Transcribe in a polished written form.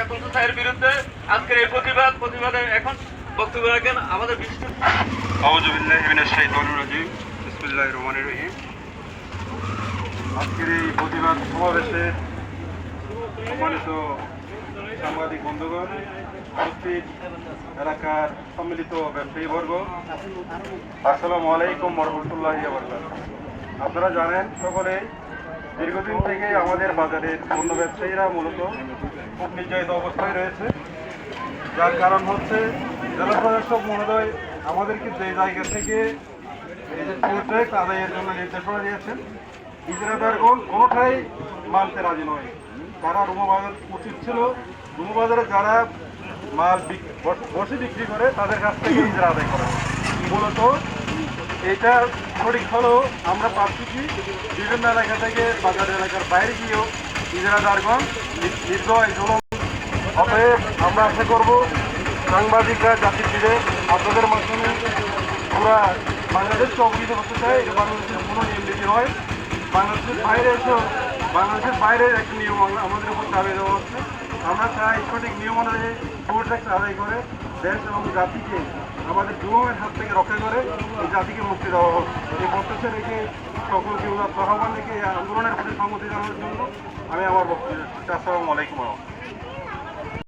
এখন স্যারের বিরুদ্ধে আজকের এই প্রতিবাদে এখন বক্তব্য রাখেন আমাদের বিশিষ্ট। আউযু বিল্লাহি মিনাশ শাইতানির রাজিম। বিসমিল্লাহির রহমানির রহিম। আজকের এই প্রতিবাদ সমাবেশে সম্মানিত সাংবাদিক বন্ধুগণ, উপস্থিত এলাকার সম্মিলিত ব্যবসায়ীবর্গ, আসসালামু আলাইকুম ওয়া রাহমাতুল্লাহি ওয়া বারাকাতুহু। আপনারা জানেন সকলেই, দীর্ঘদিন থেকে আমাদের বাজারের পণ্য ব্যবসায়ীরা মূলত খুব নির্যাতিত অবস্থায় রয়েছে। যার কারণ হচ্ছে জেলা প্রশাসক মহোদয় আমাদেরকে যে জায়গা থেকে এই যে টোল ট্যাক্স আদায়ের জন্য নির্দেশনা দিয়েছেন, ইজরাদারগণ কোনোটাই মানতে রাজি নয়। তারা রুমা বাজার উচিত ছিল, রুমা বাজারে যারা মাল বসে বিক্রি করে তাদের কাছ থেকে ইজরা আদায় করে। মূলত এটা সঠিক হলেও আমরা পাচ্ছি কি বিভিন্ন এলাকা থেকে বাজার এলাকার বাইরে গিয়েও ইজরাদারগণ নির্দয় জুলুম। অতএব আমরা আশা করব সাংবাদিকরা জাতির দিলে আপনাদের মাধ্যমে পুরা বাংলাদেশকে অবহিত করতে চাই। এটা বাংলাদেশের কোনো নিয়ম নীতি নয়। বাংলাদেশের বাইরে এসেও বাংলাদেশের বাইরে একটা নিয়ম আমাদের উপর চাপে দেওয়া হচ্ছে। আমরা চাই সঠিক নিয়ম অনুযায়ী টোল ট্যাক্স আদায় করে দেশ এবং জাতিকে আমাদের জুলুমের হাত থেকে রক্ষা করে এই জাতিকে মুক্তি দেওয়া হোক। এই প্রত্যাশা রেখে সকলকে আহ্বান রেখে এই আন্দোলনের প্রতি সংগতি জানানোর জন্য আমি আমার বক্তব্য। আসসালামু আলাইকুম।